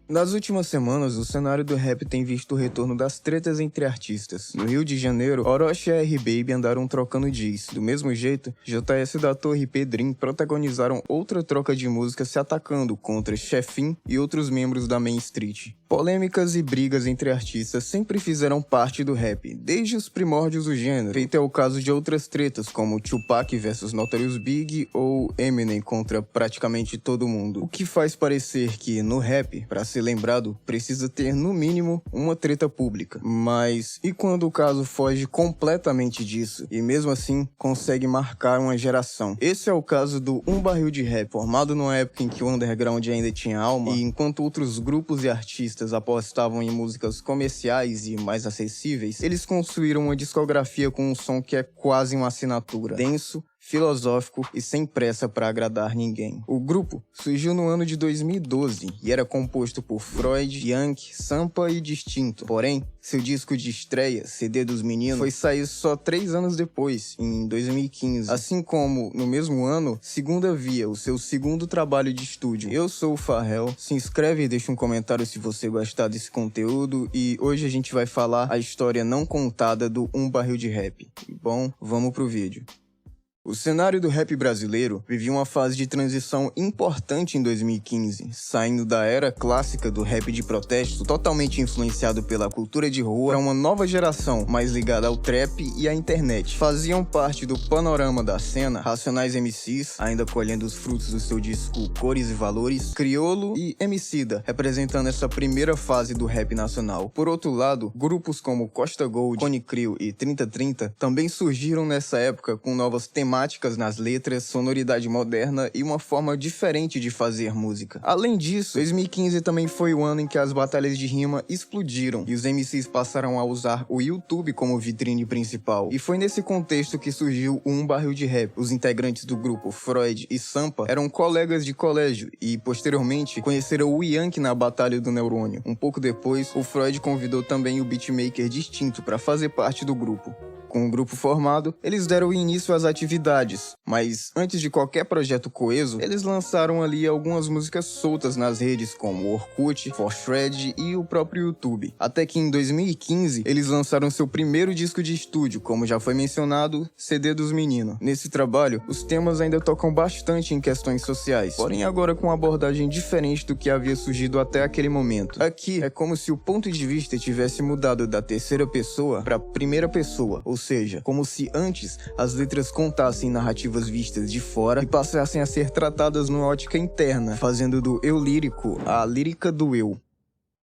Nas últimas semanas, o cenário do rap tem visto o retorno das tretas entre artistas. No Rio de Janeiro, Orochi e R-Baby andaram trocando diss. Do mesmo jeito, JS da Torre e Pedrinho protagonizaram outra troca de música se atacando contra Chefin e outros membros da Main Street. Polêmicas e brigas entre artistas sempre fizeram parte do rap, desde os primórdios do gênero. Feito é o caso de outras tretas, como Tupac vs Notorious Big ou Eminem contra praticamente todo mundo. O que faz parecer que, no rap, para ser lembrado, precisa ter no mínimo uma treta pública. Mas e quando o caso foge completamente disso e mesmo assim consegue marcar uma geração? Esse é o caso do Um Barril de Rap, formado numa época em que o underground ainda tinha alma, e enquanto outros grupos e artistas apostavam em músicas comerciais e mais acessíveis, eles construíram uma discografia com um som que é quase uma assinatura, denso, filosófico e sem pressa para agradar ninguém. O grupo surgiu no ano de 2012 e era composto por Freud, Yankee, Sampa e Distinto. Porém, seu disco de estreia, CD dos Meninos, foi sair só 3 anos depois, em 2015. Assim como, no mesmo ano, Segunda Via, o seu segundo trabalho de estúdio. Eu sou o Farrell, se inscreve e deixa um comentário se você gostar desse conteúdo, e hoje a gente vai falar a história não contada do Um Barril de Rap. Bom, vamos pro vídeo. O cenário do rap brasileiro vivia uma fase de transição importante em 2015, saindo da era clássica do rap de protesto, totalmente influenciado pela cultura de rua, para uma nova geração mais ligada ao trap e à internet. Faziam parte do panorama da cena Racionais MCs, ainda colhendo os frutos do seu disco Cores e Valores, Criolo e Emicida, representando essa primeira fase do rap nacional. Por outro lado, grupos como Costa Gold, Cone Crew e 3030 também surgiram nessa época com novas temáticas nas letras, sonoridade moderna e uma forma diferente de fazer música. Além disso, 2015 também foi o ano em que as batalhas de rima explodiram e os MCs passaram a usar o YouTube como vitrine principal. E foi nesse contexto que surgiu o Um Barril de Rap. Os integrantes do grupo Freud e Sampa eram colegas de colégio e, posteriormente, conheceram o Yankee na Batalha do Neurônio. Um pouco depois, o Freud convidou também o beatmaker Distinto para fazer parte do grupo. Com o grupo formado, eles deram início às atividades, mas antes de qualquer projeto coeso, eles lançaram ali algumas músicas soltas nas redes como Orkut, 4Thread e o próprio YouTube. Até que em 2015, eles lançaram seu primeiro disco de estúdio, como já foi mencionado, CD dos Meninos. Nesse trabalho, os temas ainda tocam bastante em questões sociais, porém agora com uma abordagem diferente do que havia surgido até aquele momento. Aqui é como se o ponto de vista tivesse mudado da terceira pessoa para a primeira pessoa, ou seja, como se antes as letras contassem narrativas vistas de fora e passassem a ser tratadas numa ótica interna, fazendo do eu lírico a lírica do eu.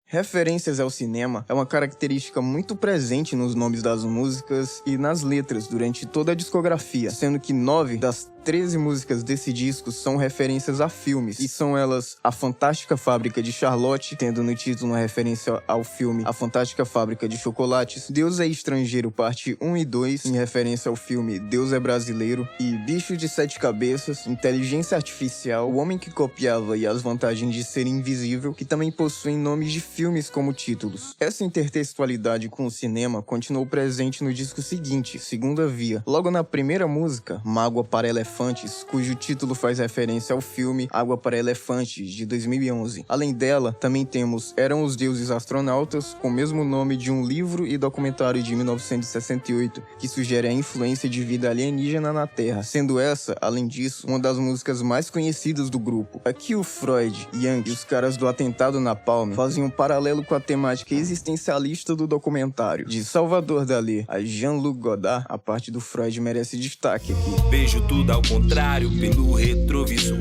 Referências ao cinema é uma característica muito presente nos nomes das músicas e nas letras durante toda a discografia, sendo que 9 das 13 músicas desse disco são referências a filmes, e são elas A Fantástica Fábrica de Charlotte, tendo no título uma referência ao filme A Fantástica Fábrica de Chocolates, Deus é Estrangeiro, parte 1 e 2, em referência ao filme Deus é Brasileiro, e Bicho de Sete Cabeças, Inteligência Artificial, O Homem que Copiava e As Vantagens de Ser Invisível, que também possuem nomes de filmes como títulos. Essa intertextualidade com o cinema continuou presente no disco seguinte, Segunda Via. Logo na primeira música, Mágoa para Elefantes, cujo título faz referência ao filme Água para Elefantes, de 2011. Além dela, também temos Eram os Deuses Astronautas, com o mesmo nome de um livro e documentário de 1968, que sugere a influência de vida alienígena na Terra, sendo essa, além disso, uma das músicas mais conhecidas do grupo. Aqui o Freud, Yankee e os caras do Atentado Napalm fazem um paralelo com a temática existencialista do documentário. De Salvador Dalí a Jean-Luc Godard, a parte do Freud merece destaque aqui. Vejo tudo ao contrário pelo retrovisor.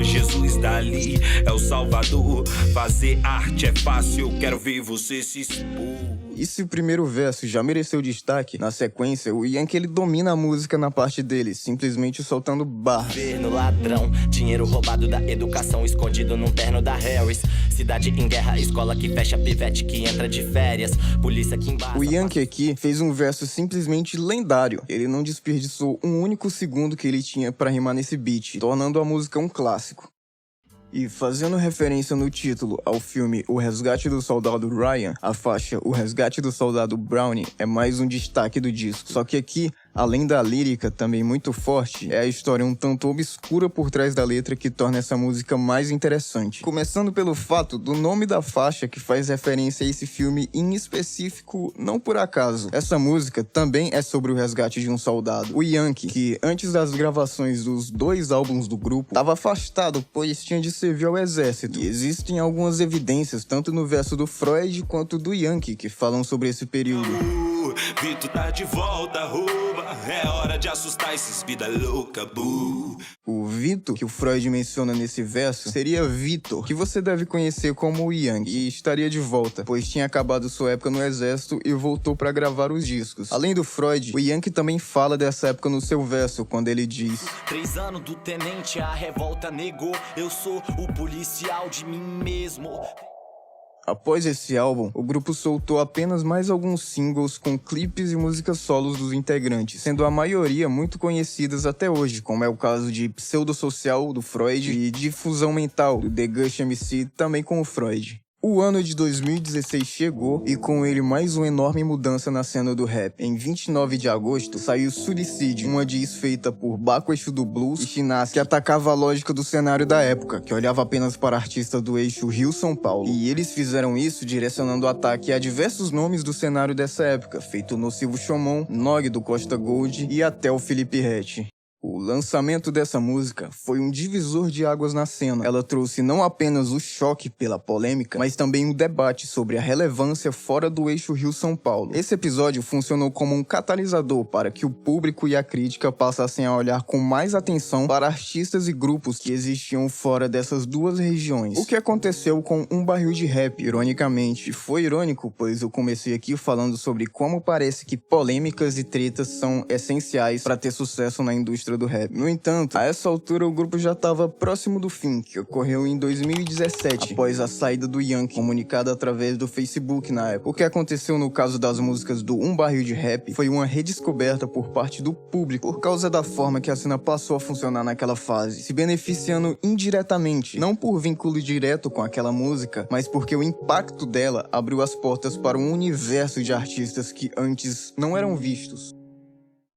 Jesus dali é o Salvador. Fazer arte é fácil, eu quero ver você se expor. E se o primeiro verso já mereceu destaque, na sequência, o Yankee ele domina a música na parte dele, simplesmente soltando barras. Governo ladrão, dinheiro roubado da educação, escondido num terno da Harris. Cidade em guerra, escola que fecha, pivete que entra de férias, polícia que embaça. O Yankee aqui fez um verso simplesmente lendário. Ele não desperdiçou um único segundo que ele tinha pra rimar nesse beat, tornando a música um clássico. E fazendo referência no título ao filme O Resgate do Soldado Ryan, a faixa O Resgate do Soldado Brownie é mais um destaque do disco. Só que aqui Além da lírica, também muito forte, é a história um tanto obscura por trás da letra que torna essa música mais interessante. Começando pelo fato do nome da faixa, que faz referência a esse filme em específico, não por acaso. Essa música também é sobre o resgate de um soldado, o Yankee, que antes das gravações dos 2 álbuns do grupo, estava afastado, pois tinha de servir ao exército. E existem algumas evidências, tanto no verso do Freud quanto do Yankee, que falam sobre esse período. Vito tá de volta, rouba. É hora de assustar esses vida louca, bu. O Vito, que o Freud menciona nesse verso, seria Vitor, que você deve conhecer como o Yankee, e estaria de volta, pois tinha acabado sua época no exército e voltou para gravar os discos. Além do Freud, o Yankee também fala dessa época no seu verso, quando ele diz: 3 anos do tenente, a revolta negou. Eu sou o policial de mim mesmo. Após esse álbum, o grupo soltou apenas mais alguns singles com clipes e músicas solos dos integrantes, sendo a maioria muito conhecidas até hoje, como é o caso de Pseudo-Social, do Freud, e Difusão Mental, do The Gush MC, também com o Freud. O ano de 2016 chegou e com ele mais uma enorme mudança na cena do rap. Em 29 de agosto, saiu Suicide, uma diss feita por Baco Eixo do Blues e Chinasque, que atacava a lógica do cenário da época, que olhava apenas para artistas do eixo Rio-São Paulo. E eles fizeram isso direcionando o ataque a diversos nomes do cenário dessa época, feito o Nocivo Chomon, Nog do Costa Gold e até o Felipe Ret. O lançamento dessa música foi um divisor de águas na cena. Ela trouxe não apenas o choque pela polêmica, mas também um debate sobre a relevância fora do eixo Rio-São Paulo. Esse episódio funcionou como um catalisador para que o público e a crítica passassem a olhar com mais atenção para artistas e grupos que existiam fora dessas duas regiões. O que aconteceu com Um Barril de Rap, ironicamente, foi irônico, pois eu comecei aqui falando sobre como parece que polêmicas e tretas são essenciais para ter sucesso na indústria do rap. No entanto, a essa altura o grupo já estava próximo do fim, que ocorreu em 2017, após a saída do Yankee, comunicada através do Facebook na época. O que aconteceu no caso das músicas do Um Barril de Rap foi uma redescoberta por parte do público, por causa da forma que a cena passou a funcionar naquela fase, se beneficiando indiretamente, não por vínculo direto com aquela música, mas porque o impacto dela abriu as portas para um universo de artistas que antes não eram vistos.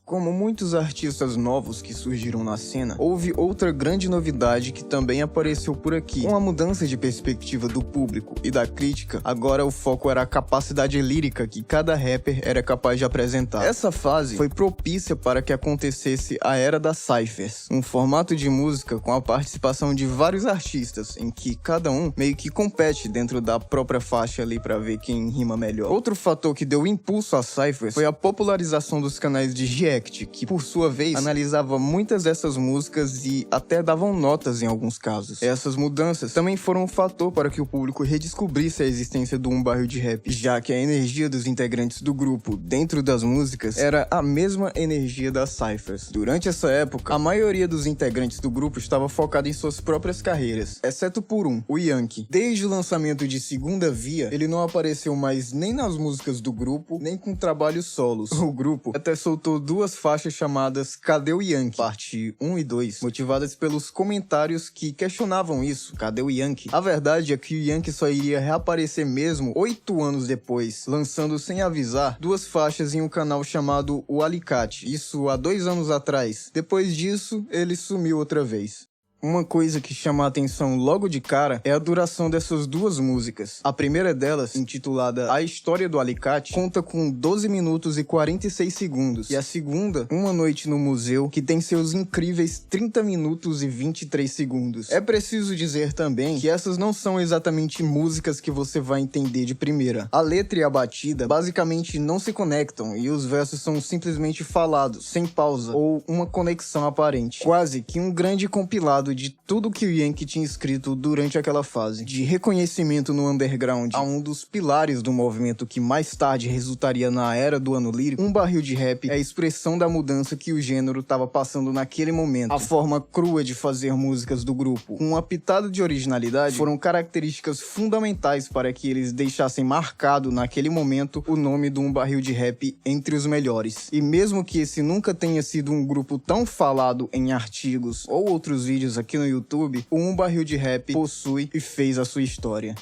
Como muitos artistas novos que surgiram na cena, houve outra grande novidade que também apareceu por aqui. Com a mudança de perspectiva do público e da crítica, agora o foco era a capacidade lírica que cada rapper era capaz de apresentar. Essa fase foi propícia para que acontecesse a era das cyphers, um formato de música com a participação de vários artistas, em que cada um meio que compete dentro da própria faixa ali para ver quem rima melhor. Outro fator que deu impulso às cyphers foi a popularização dos canais de React, que por sua vez analisava muitas dessas músicas e até davam notas em alguns casos. Essas mudanças também foram um fator para que o público redescobrisse a existência do Um Barril de Rap, já que a energia dos integrantes do grupo dentro das músicas era a mesma energia das cyphers. Durante essa época, a maioria dos integrantes do grupo estava focada em suas próprias carreiras, exceto por um, o Yankee. Desde o lançamento de Segunda Via, ele não apareceu mais nem nas músicas do grupo, nem com trabalhos solos. O grupo até soltou 2 faixas chamadas Cadê o Yankee? Parte 1 e 2, motivadas pelos comentários que questionavam isso. Cadê o Yankee? A verdade é que o Yankee só iria reaparecer mesmo 8 anos depois, lançando sem avisar 2 faixas em um canal chamado O Alicate, isso há 2 anos atrás. Depois disso, ele sumiu outra vez. Uma coisa que chama a atenção logo de cara é a duração dessas 2 músicas. A primeira delas, intitulada A História do Alicate, conta com 12 minutos e 46 segundos. E a segunda, Uma Noite no Museu, que tem seus incríveis 30 minutos e 23 segundos. É preciso dizer também que essas não são exatamente músicas que você vai entender de primeira. A letra e a batida basicamente não se conectam e os versos são simplesmente falados, sem pausa ou uma conexão aparente. Quase que um grande compilado de tudo que o Yankee tinha escrito durante aquela fase. De reconhecimento no underground a um dos pilares do movimento que mais tarde resultaria na era do ano lírico, Um Barril de Rap é a expressão da mudança que o gênero estava passando naquele momento. A forma crua de fazer músicas do grupo, com uma pitada de originalidade, foram características fundamentais para que eles deixassem marcado naquele momento o nome do Um Barril de Rap entre os melhores. E mesmo que esse nunca tenha sido um grupo tão falado em artigos ou outros vídeos aqui no YouTube, o Um Barril de Rap possui e fez a sua história.